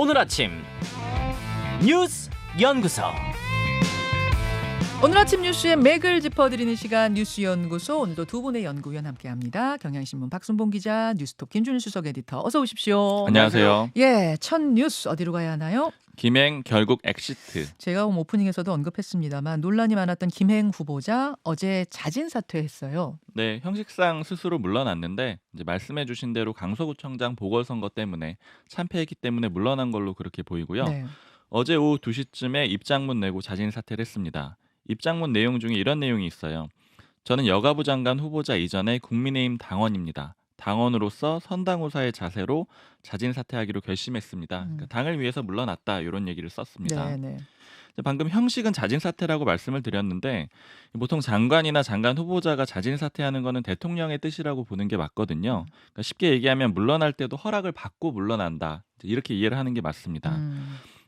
오늘 아침 뉴스 연구소. 오늘 아침 뉴스의 맥을 짚어드리는 시간 뉴스연구소. 오늘도 두 분의 연구위원 함께합니다. 경향신문 박순봉 기자, 뉴스톱 김준일 수석 에디터, 어서 오십시오. 안녕하세요. 예, 첫 뉴스 어디로 가야 하나요? 김행 결국 엑시트. 제가 오프닝에서도 언급했습니다만 논란이 많았던 김행 후보자 어제 자진 사퇴했어요. 네, 형식상 스스로 물러났는데 이제 말씀해주신 대로 강서구청장 보궐선거 때문에 참패했기 때문에 물러난 걸로 그렇게 보이고요. 네. 어제 오후 2시쯤에 입장문 내고 자진 사퇴를 했습니다. 입장문 내용 중에 이런 내용이 있어요. 저는 여가부 장관 후보자 이전에 국민의힘 당원입니다. 당원으로서 선당후사의 자세로 자진 사퇴하기로 결심했습니다. 그러니까 당을 위해서 물러났다 이런 얘기를 썼습니다. 네, 네. 방금 형식은 자진 사퇴라고 말씀을 드렸는데 보통 장관이나 장관 후보자가 자진 사퇴하는 거는 대통령의 뜻이라고 보는 게 맞거든요. 그러니까 쉽게 얘기하면 물러날 때도 허락을 받고 물러난다. 이렇게 이해를 하는 게 맞습니다.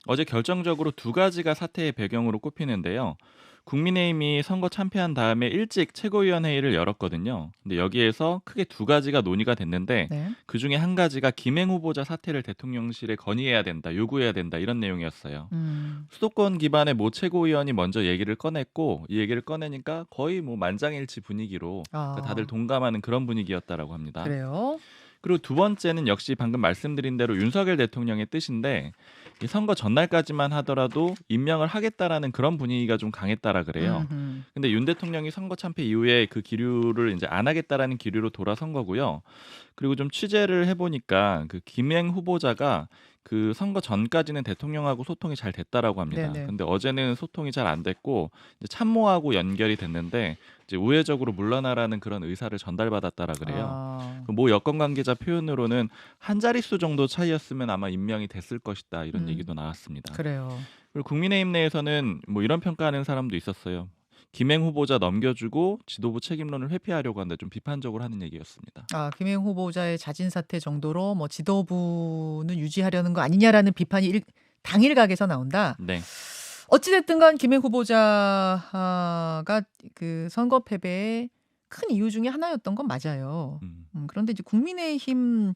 어제 결정적으로 두 가지가 사퇴의 배경으로 꼽히는데요. 국민의힘이 선거 참패한 다음에 일찍 최고위원회의를 열었거든요. 근데 여기에서 크게 두 가지가 논의가 됐는데 네. 그중에 한 가지가 김행 후보자 사퇴를 대통령실에 건의해야 된다, 요구해야 된다 이런 내용이었어요. 수도권 기반의 모 최고위원이 먼저 얘기를 꺼냈고 이 얘기를 꺼내니까 거의 뭐 만장일치 분위기로 그러니까 다들 동감하는 그런 분위기였다라고 합니다. 그래요? 그리고 두 번째는 역시 방금 말씀드린 대로 윤석열 대통령의 뜻인데 이 선거 전날까지만 하더라도 임명을 하겠다라는 그런 분위기가 좀 강했다라 그래요. 근데 윤 대통령이 선거 참패 이후에 그 기류를 이제 안 하겠다라는 기류로 돌아선 거고요. 그리고 좀 취재를 해보니까 그 김행 후보자가 그 선거 전까지는 대통령하고 소통이 잘 됐다라고 합니다. 네네. 근데 어제는 소통이 잘 안 됐고 이제 참모하고 연결이 됐는데 이제 우회적으로 물러나라는 그런 의사를 전달받았다라 그래요. 모 여권 관계자 표현으로는 한 자릿수 정도 차이였으면 아마 임명이 됐을 것이다 이런 얘기도 나왔습니다. 그래요. 그리고 국민의힘 내에서는 뭐 이런 평가하는 사람도 있었어요. 김행 후보자 넘겨주고 지도부 책임론을 회피하려고 하는데 좀 비판적으로 하는 얘기였습니다. 김행 후보자의 자진 사퇴 정도로 뭐 지도부는 유지하려는 거 아니냐라는 비판이 당일각에서 나온다. 네. 어찌됐든 간 김행 후보자가 그 선거 패배의 큰 이유 중에 하나였던 건 맞아요. 그런데 이제 국민의힘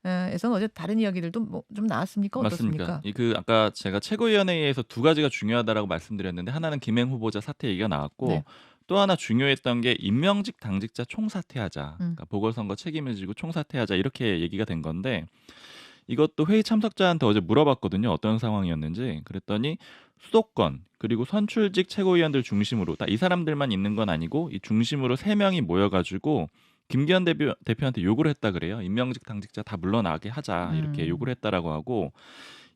에서는 어제 다른 이야기들도 뭐 좀 나왔습니까? 어떻습니까? 맞습니까? 이 아까 제가 최고위원회의에서 두 가지가 중요하다라고 말씀드렸는데 하나는 김행 후보자 사퇴 얘기가 나왔고 네. 또 하나 중요했던 게 임명직 당직자 총사퇴하자. 그러니까 보궐선거 책임을 지고 총사퇴하자 이렇게 얘기가 된 건데 이것도 회의 참석자한테 어제 물어봤거든요. 어떤 상황이었는지. 그랬더니 수도권 그리고 선출직 최고위원들 중심으로 딱 이 사람들만 있는 건 아니고 이 중심으로 3명이 모여가지고 김기현 대표한테 요구를 했다 그래요. 임명직 당직자 다 물러나게 하자 이렇게 요구를 했다라고 하고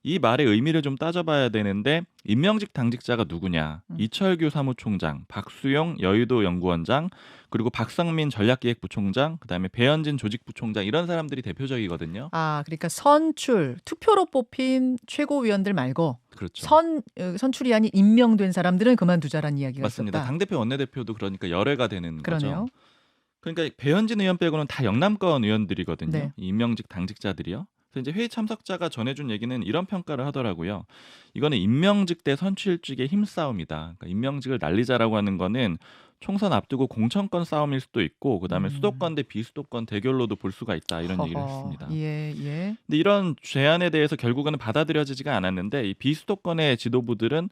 이 말의 의미를 좀 따져봐야 되는데 임명직 당직자가 누구냐? 이철규 사무총장, 박수용 여의도 연구원장, 그리고 박상민 전략기획부총장, 그다음에 배현진 조직부총장 이런 사람들이 대표적이거든요. 그러니까 선출, 투표로 뽑힌 최고위원들 말고 그렇죠. 선출이 아닌 임명된 사람들은 그만두자라는 이야기가 맞습니다. 있었다. 당대표 원내대표도 그러니까 열애가 되는 그러네요. 거죠. 그러니까 배현진 의원 빼고는 다 영남권 의원들이거든요. 네. 이 임명직 당직자들이요. 그래서 이제 회의 참석자가 전해준 얘기는 이런 평가를 하더라고요. 이거는 임명직 대 선출직의 힘싸움이다. 그러니까 임명직을 날리자라고 하는 거는 총선 앞두고 공천권 싸움일 수도 있고 그다음에 수도권 대 비수도권 대결로도 볼 수가 있다. 이런 얘기를 했습니다. 예, 예. 근데 이런 제안에 대해서 결국은 받아들여지지가 않았는데 이 비수도권의 지도부들은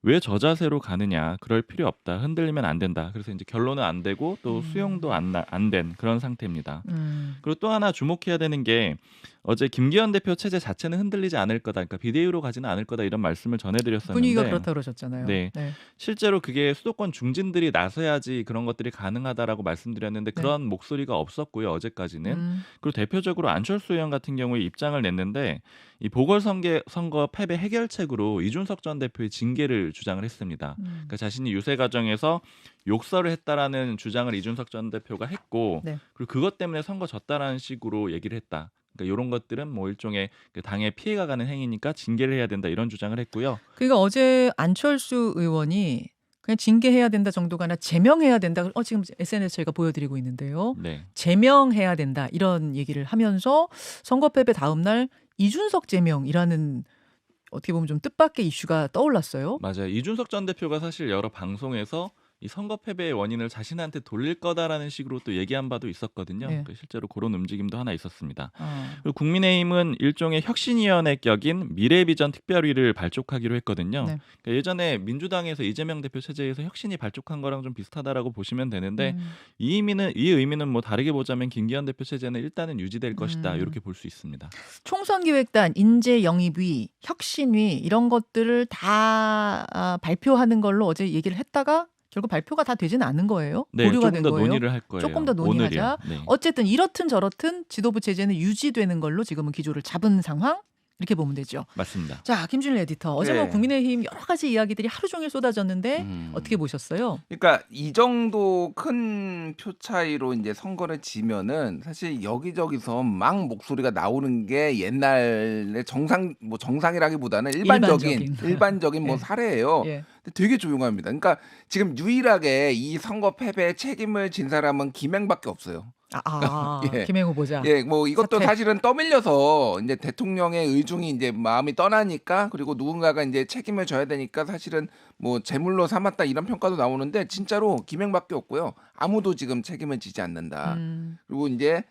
왜 저 자세로 가느냐, 그럴 필요 없다, 흔들리면 안 된다. 그래서 이제 결론은 안 되고 또 수용도 안 된 그런 상태입니다. 그리고 또 하나 주목해야 되는 게 어제 김기현 대표 체제 자체는 흔들리지 않을 거다, 그러니까 비대위로 가지는 않을 거다 이런 말씀을 전해드렸었는데 분위기가 그렇다고 그러셨잖아요. 네. 실제로 그게 수도권 중진들이 나서야지 그런 것들이 가능하다라고 말씀드렸는데 그런 목소리가 없었고요, 어제까지는. 그리고 대표적으로 안철수 의원 같은 경우에 입장을 냈는데 이 보궐선거 패배 해결책으로 이준석 전 대표의 징계를 주장을 했습니다. 그러니까 자신이 유세 과정에서 욕설을 했다라는 주장을 이준석 전 대표가 했고 그리고 그것 때문에 선거 졌다라는 식으로 얘기를 했다. 그러니까 이런 것들은 뭐 일종의 그 당에 피해가 가는 행위니까 징계를 해야 된다 이런 주장을 했고요. 그러니까 어제 안철수 의원이 그냥 징계해야 된다 정도가 아니라 제명해야 된다. 지금 SNS 저희가 보여드리고 있는데요. 네. 제명해야 된다 이런 얘기를 하면서 선거 패배 다음 날 이준석 제명이라는 어떻게 보면 좀 뜻밖의 이슈가 떠올랐어요. 맞아요. 이준석 전 대표가 사실 여러 방송에서 이 선거 패배의 원인을 자신한테 돌릴 거다라는 식으로 또 얘기한 바도 있었거든요. 네. 그러니까 실제로 그런 움직임도 하나 있었습니다. 아. 그리고 국민의힘은 일종의 혁신위원회 격인 미래비전 특별위를 발족하기로 했거든요. 네. 그러니까 예전에 민주당에서 이재명 대표 체제에서 혁신이 발족한 거랑 좀 비슷하다라고 보시면 되는데 이 의미는 뭐 다르게 보자면 김기현 대표 체제는 일단은 유지될 것이다 이렇게 볼 수 있습니다. 총선기획단, 인재영입위, 혁신위 이런 것들을 다 발표하는 걸로 어제 얘기를 했다가 결국 발표가 다 되지는 않은 거예요. 네, 보류가 조금 된 더 거예요. 논의를 할 거예요. 조금 더 논의하자. 오늘이요. 네. 어쨌든 이렇든 저렇든 지도부 체제는 유지되는 걸로 지금은 기조를 잡은 상황 이렇게 보면 되죠. 맞습니다. 자, 김준일 에디터. 어제 뭐 네. 국민의힘 여러 가지 이야기들이 하루 종일 쏟아졌는데 어떻게 보셨어요? 그러니까 이 정도 큰 표 차이로 이제 선거를 지면은 사실 여기저기서 막 목소리가 나오는 게 옛날의 정상이라기보다는 일반적인 뭐 예. 사례예요. 예. 근데 되게 조용합니다. 그러니까 지금 유일하게 이 선거 패배에 책임을 진 사람은 김행밖에 없어요. 예. 김행 후보자. 예, 뭐 이것도 사퇴. 사실은 떠밀려서 이제 대통령의 의중이 이제 마음이 떠나니까 그리고 누군가가 이제 책임을 져야 되니까 사실은 뭐 제물로 삼았다 이런 평가도 나오는데 진짜로 김행밖에 없고요. 아무도 지금 책임을 지지 않는다. 그리고 이제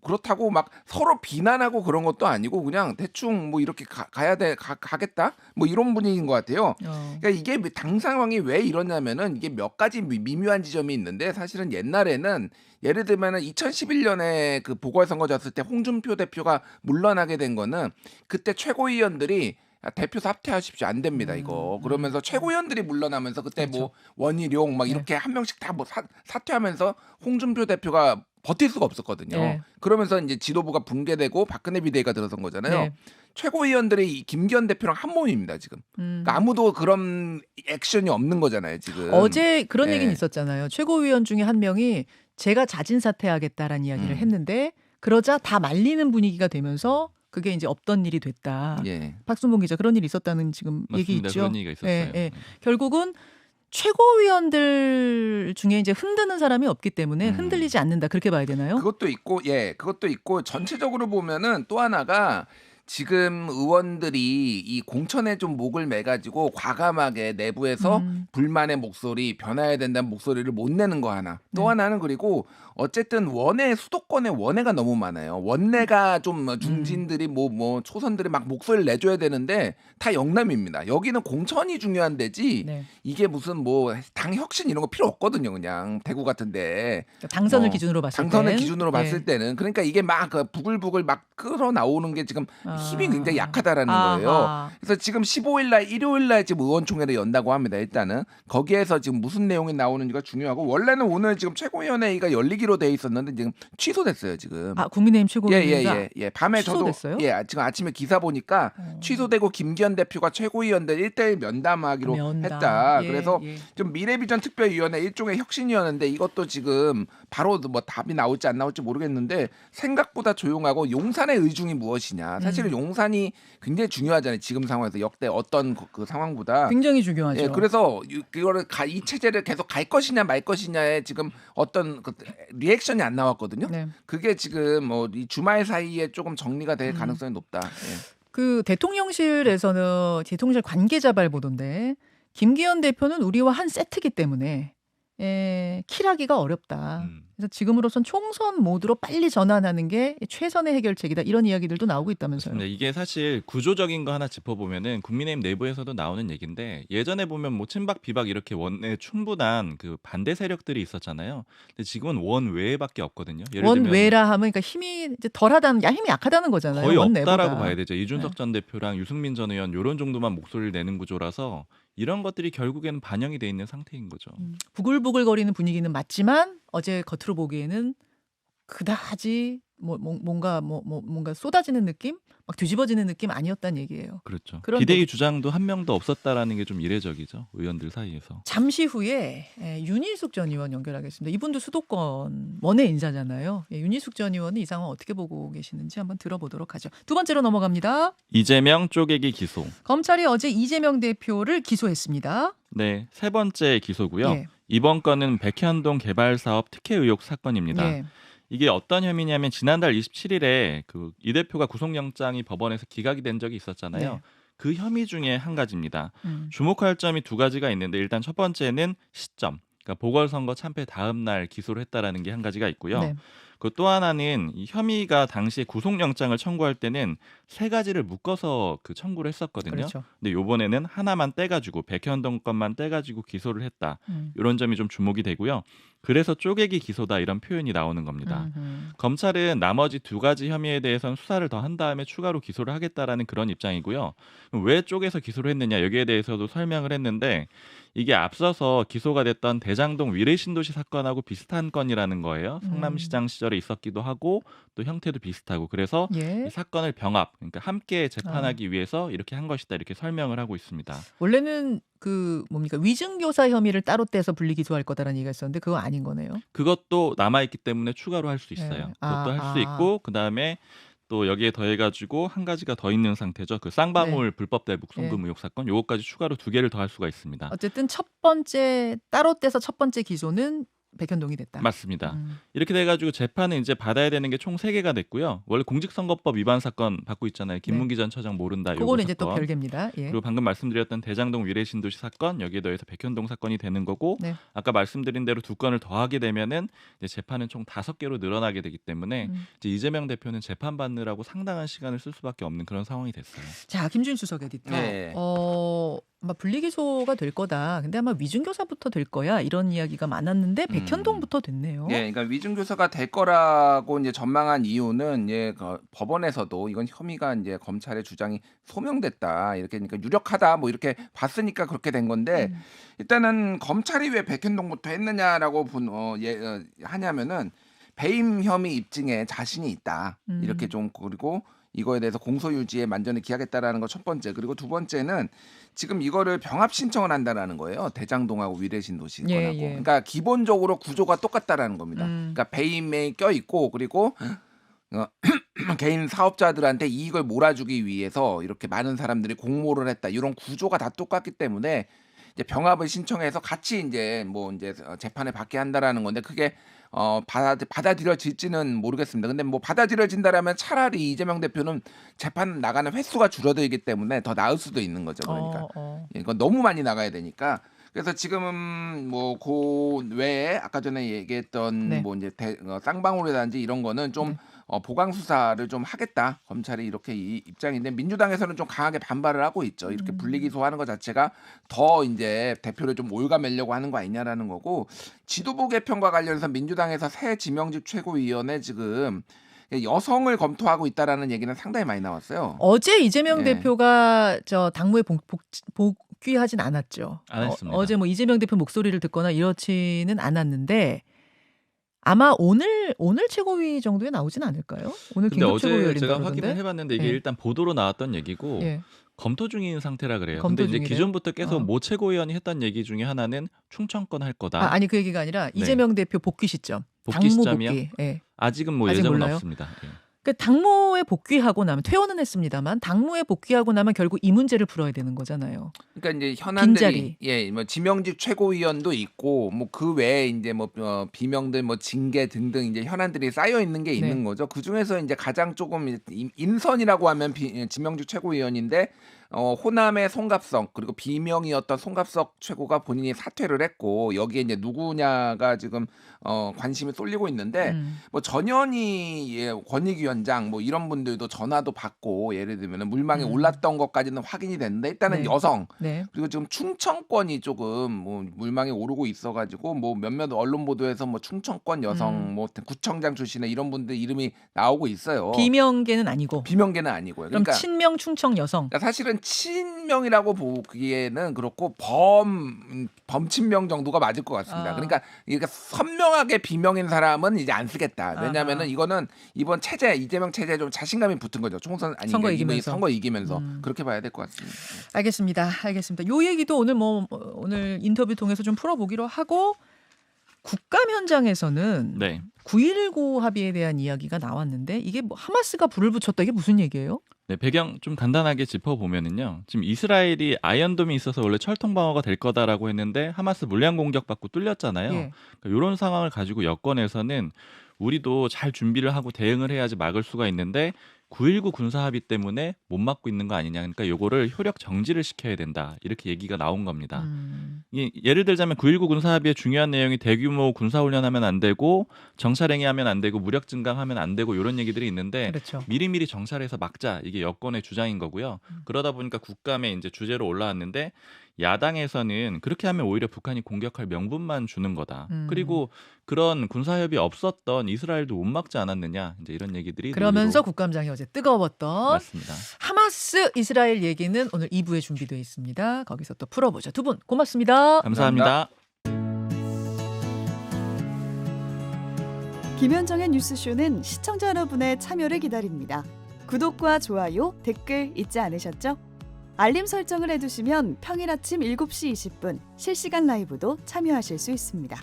그렇다고 막 서로 비난하고 그런 것도 아니고 그냥 대충 뭐 이렇게 가겠다 뭐 이런 분위기인 것 같아요. 그러니까 이게 당 상황이 왜 이러냐면은 이게 몇 가지 미묘한 지점이 있는데 사실은 옛날에는 예를 들면은 2011년에 그 보궐선거 졌을 때 홍준표 대표가 물러나게 된 거는 그때 최고위원들이 대표 사퇴하십시오. 안 됩니다, 이거. 그러면서 최고위원들이 물러나면서 그때 그렇죠. 뭐 원희룡 막 이렇게 한 명씩 다 뭐 사퇴하면서 홍준표 대표가 버틸 수가 없었거든요. 네. 그러면서 이제 지도부가 붕괴되고 박근혜 비대위가 들어선 거잖아요. 네. 최고위원들이 이 김기현 대표랑 한 몸입니다, 지금. 그러니까 아무도 그런 액션이 없는 거잖아요, 지금. 어제 그런 네. 얘기는 있었잖아요. 최고위원 중에 한 명이 제가 자진 사퇴하겠다라는 이야기를 했는데 그러자 다 말리는 분위기가 되면서 그게 이제 없던 일이 됐다. 예. 박순봉 기자 그런 일이 있었다는 지금 얘기 맞습니다. 있죠. 그런 얘기가 있었어요. 예, 예. 결국은 최고위원들 중에 이제 흔드는 사람이 없기 때문에 흔들리지 않는다 그렇게 봐야 되나요? 그것도 있고 전체적으로 보면은 또 하나가 지금 의원들이 이 공천에 좀 목을 매가지고 과감하게 내부에서 불만의 목소리, 변화해야 된다는 목소리를 못 내는 거 하나. 또 하나는 그리고 어쨌든 수도권에 원외가 너무 많아요. 원내가 좀 중진들이 뭐 초선들이 막 목소리를 내줘야 되는데 다 영남입니다. 여기는 공천이 중요한 데지 네. 이게 무슨 뭐 당 혁신 이런 거 필요 없거든요. 그냥 대구 같은데. 당선을 기준으로 봤을 때는 그러니까 이게 막 부글부글 막 끌어 나오는 게 지금 힘이 굉장히 약하다라는 거예요. 그래서 지금 15일 날 일요일 날 지금 의원총회를 연다고 합니다. 일단은 거기에서 지금 무슨 내용이 나오는지가 중요하고 원래는 오늘 지금 최고위원회의가 열리기로 돼 있었는데 지금 취소됐어요, 지금. 국민의힘 최고위원회가 예. 밤에 취소됐어요? 저도 지금 아침에 기사 보니까 취소되고 김기현 대표가 최고위원들 1대1 면담하기로 했다. 그래서 좀 미래비전 특별위원회 일종의 혁신위원회인데 이것도 지금 바로 뭐 답이 나올지 안 나올지 모르겠는데 생각보다 조용하고 용산의 의중이 무엇이냐. 사실은 용산이 굉장히 중요하잖아요. 지금 상황에서 역대 어떤 그 상황보다 굉장히 중요하죠. 예, 그래서 이거를 이 체제를 계속 갈 것이냐 말 것이냐에 지금 어떤 리액션이 안 나왔거든요. 네. 그게 지금 뭐 이 주말 사이에 조금 정리가 될 가능성이 높다. 예. 그 대통령실에서는 대통령실 관계자 발 보도인데 김기현 대표는 우리와 한 세트기 때문에 킬하기가 어렵다. 그래서 지금으로선 총선 모드로 빨리 전환하는 게 최선의 해결책이다. 이런 이야기들도 나오고 있다면서요. 네, 이게 사실 구조적인 거 하나 짚어보면은 국민의힘 내부에서도 나오는 얘기인데 예전에 보면 뭐 친박 비박 이렇게 원내 충분한 그 반대 세력들이 있었잖아요. 근데 지금은 원외밖에 없거든요. 예를 들면 원외라 하면 그러니까 힘이 이제 덜하다는, 힘이 약하다는 거잖아요. 거의 원내보다. 없다라고 봐야 되죠. 이준석 네. 전 대표랑 유승민 전 의원 이런 정도만 목소리를 내는 구조라서 이런 것들이 결국에는 반영이 돼 있는 상태인 거죠. 부글부글거리는 분위기는 맞지만 어제 겉으로 보기에는 그다지 뭔가 쏟아지는 느낌, 막 뒤집어지는 느낌 아니었다는 얘기예요. 그렇죠. 그런데- 비대위 주장도 한 명도 없었다라는 게 좀 이례적이죠. 의원들 사이에서. 잠시 후에 윤희숙 전 의원 연결하겠습니다. 이분도 수도권 원외 인사잖아요. 윤희숙 전 의원은 이 상황 어떻게 보고 계시는지 한번 들어보도록 하죠. 두 번째로 넘어갑니다. 이재명 쪼개기 기소. 검찰이 어제 이재명 대표를 기소했습니다. 네, 세 번째 기소고요. 예. 이번 건은 백현동 개발 사업 특혜 의혹 사건입니다. 예. 이게 어떤 혐의냐면 지난달 27일에 이 대표가 구속영장이 법원에서 기각이 된 적이 있었잖아요. 네. 그 혐의 중에 한 가지입니다. 주목할 점이 두 가지가 있는데 일단 첫 번째는 시점. 그러니까 보궐선거 참패 다음 날 기소를 했다라는 게 한 가지가 있고요. 네. 그 또 하나는 이 혐의가 당시에 구속영장을 청구할 때는 세 가지를 묶어서 그 청구를 했었거든요. 그렇죠. 근데 요번에는 하나만 떼가지고 백현동 건만 떼가지고 기소를 했다. 이런 점이 좀 주목이 되고요. 그래서 쪼개기 기소다 이런 표현이 나오는 겁니다. 검찰은 나머지 두 가지 혐의에 대해서는 수사를 더 한 다음에 추가로 기소를 하겠다라는 그런 입장이고요. 왜 쪼개서 기소를 했느냐 여기에 대해서도 설명을 했는데 이게 앞서서 기소가 됐던 대장동 위례신도시 사건하고 비슷한 건이라는 거예요. 성남시장 시절에 있었기도 하고 또 형태도 비슷하고 그래서 예. 이 사건을 병합, 그러니까 함께 재판하기 위해서 이렇게 한 것이다 이렇게 설명을 하고 있습니다. 원래는 그 뭡니까 위증교사 혐의를 따로 떼서 분리 기소할 거다라는 얘기가 있었는데 그거 아닌 거네요. 그것도 남아있기 때문에 추가로 할 수 있어요. 네. 그것도 할 수 있고 그다음에 또 여기에 더해가지고 한 가지가 더 있는 상태죠. 그 쌍방울 불법 대북 송금 의혹 사건 요거까지 추가로 두 개를 더 할 수가 있습니다. 어쨌든 첫 번째 따로 떼서 첫 번째 기소는 백현동이 됐다. 맞습니다. 이렇게 돼가지고 재판은 이제 받아야 되는 게 총 3개가 됐고요. 원래 공직선거법 위반 사건 받고 있잖아요. 김문기 전 처장 모른다. 그거는 이제 또 사건. 별개입니다. 예. 그리고 방금 말씀드렸던 대장동 위례신도시 사건 여기에 더해서 백현동 사건이 되는 거고 네. 아까 말씀드린 대로 두 건을 더하게 되면은 이제 재판은 총 5개로 늘어나게 되기 때문에 이제 이재명 대표는 재판 받느라고 상당한 시간을 쓸 수밖에 없는 그런 상황이 됐어요. 자, 김준 수석 에디터. 네. 아마 분리기소가 될 거다. 근데 아마 위증교사부터 될 거야. 이런 이야기가 많았는데 백현동부터 됐네요. 예, 그러니까 위증교사가 될 거라고 이제 전망한 이유는 그 법원에서도 이건 혐의가 이제 검찰의 주장이 소명됐다 이렇게 그러니까 유력하다 뭐 이렇게 봤으니까 그렇게 된 건데 일단은 검찰이 왜 백현동부터 했느냐라고 하냐면은 배임 혐의 입증에 자신이 있다 이렇게 좀 그리고 이거에 대해서 공소유지에 만전을 기하겠다라는 거 첫 번째. 그리고 두 번째는 지금 이거를 병합 신청을 한다라는 거예요. 대장동하고 위례신도시 건하고. 그러니까 기본적으로 구조가 똑같다라는 겁니다. 그러니까 배임에 껴 있고 그리고 개인 사업자들한테 이익을 몰아주기 위해서 이렇게 많은 사람들이 공모를 했다. 이런 구조가 다 똑같기 때문에 이제 병합을 신청해서 같이 이제 뭐 이제 재판을 받게 한다라는 건데 그게 받아들여질지는 모르겠습니다. 근데 뭐 받아들여진다라면 차라리 이재명 대표는 재판 나가는 횟수가 줄어들기 때문에 더 나을 수도 있는 거죠. 그러니까 이건 너무 많이 나가야 되니까. 그래서 지금은 뭐 그 외에 아까 전에 얘기했던 뭐 이제 쌍방울이라든지 이런 거는 좀 보강 수사를 좀 하겠다. 검찰이 이렇게 이 입장인데 민주당에서는 좀 강하게 반발을 하고 있죠. 이렇게 분리기소하는 것 자체가 더 이제 대표를 좀 올가매려고 하는 거 아니냐라는 거고 지도부 개편과 관련해서 민주당에서 새 지명직 최고위원회 지금 여성을 검토하고 있다라는 얘기는 상당히 많이 나왔어요. 어제 이재명 대표가 저 당무에 복귀하진 않았죠. 안 했습니다. 어제 뭐 이재명 대표 목소리를 듣거나 이렇지는 않았는데 아마 오늘 최고위 정도에 나오진 않을까요? 오늘 근데 긴급 최고위 어제 열린다 제가 그러던데. 확인을 해봤는데 이게 일단 보도로 나왔던 얘기고 검토 중인 상태라 그래요. 근데 이제 기존부터 계속 모 최고위원이 했던 얘기 중에 하나는 충청권 할 거다. 아니 그 얘기가 아니라 이재명 대표 복귀 시점. 복귀 시점이요? 복귀. 아직은 뭐 아직 예정은 몰라요? 없습니다. 그 당무에 복귀하고 나면 퇴원은 했습니다만 당무에 복귀하고 나면 결국 이 문제를 풀어야 되는 거잖아요. 그러니까 이제 현안들이 뭐 지명직 최고위원도 있고 뭐 그 외에 이제 뭐 비명들 뭐 징계 등등 이제 현안들이 쌓여 있는 게 있는 거죠. 그 중에서 이제 가장 조금 인선이라고 하면 지명직 최고위원인데 호남의 송갑석 그리고 비명이었던 송갑석 최고가 본인이 사퇴를 했고 여기에 이제 누구냐가 지금 관심이 쏠리고 있는데 뭐 전현희 권익위원장 뭐 이런 분들도 전화도 받고 예를 들면 물망에 올랐던 것까지는 확인이 됐는데 일단은 여성 그리고 지금 충청권이 조금 뭐 물망에 오르고 있어가지고 뭐 몇몇 언론 보도에서 뭐 충청권 여성 뭐 구청장 출신의 이런 분들 이름이 나오고 있어요. 비명계는 아니고. 비명계는 아니고요. 그럼 그러니까 친명 충청 여성. 그러니까 사실은 친명이라고 보기에는 그렇고 범친명 정도가 맞을 것 같습니다. 그러니까 선명하게 비명인 사람은 이제 안 쓰겠다. 왜냐하면은 이거는 이번 체제 이재명 체제에 좀 자신감이 붙은 거죠. 총선 아니 선거 이기면서. 선거 이기면서 그렇게 봐야 될 것 같습니다. 알겠습니다. 요 얘기도 오늘 인터뷰 통해서 좀 풀어보기로 하고 국감 현장에서는 9.19 합의에 대한 이야기가 나왔는데 이게 뭐 하마스가 불을 붙였다 이게 무슨 얘기예요? 네, 배경 좀 간단하게 짚어보면은요. 지금 이스라엘이 아이언돔이 있어서 원래 철통 방어가 될 거다라고 했는데 하마스 물량 공격받고 뚫렸잖아요. 그러니까 이런 상황을 가지고 여권에서는 우리도 잘 준비를 하고 대응을 해야지 막을 수가 있는데 9.19 군사 합의 때문에 못 막고 있는 거 아니냐. 그러니까 요거를 효력 정지를 시켜야 된다. 이렇게 얘기가 나온 겁니다. 예를 들자면 9.19 군사 합의의 중요한 내용이 대규모 군사훈련하면 안 되고 정찰행위하면 안 되고 무력 증강하면 안 되고 이런 얘기들이 있는데 그렇죠. 미리미리 정찰해서 막자. 이게 여권의 주장인 거고요. 그러다 보니까 국감에 이제 주제로 올라왔는데 야당에서는 그렇게 하면 오히려 북한이 공격할 명분만 주는 거다. 그리고 그런 군사협의 없었던 이스라엘도 못 막지 않았느냐. 이제 이런 얘기들이 그러면서 논리로 국감장이 어제 뜨거웠던 맞습니다. 하마스 이스라엘 얘기는 오늘 2부에 준비되어 있습니다. 거기서 또 풀어보죠. 두 분 고맙습니다. 감사합니다. 김현정의 뉴스쇼는 시청자 여러분의 참여를 기다립니다. 구독과 좋아요, 댓글 잊지 않으셨죠? 알림 설정을 해두시면 평일 아침 7시 20분 실시간 라이브도 참여하실 수 있습니다.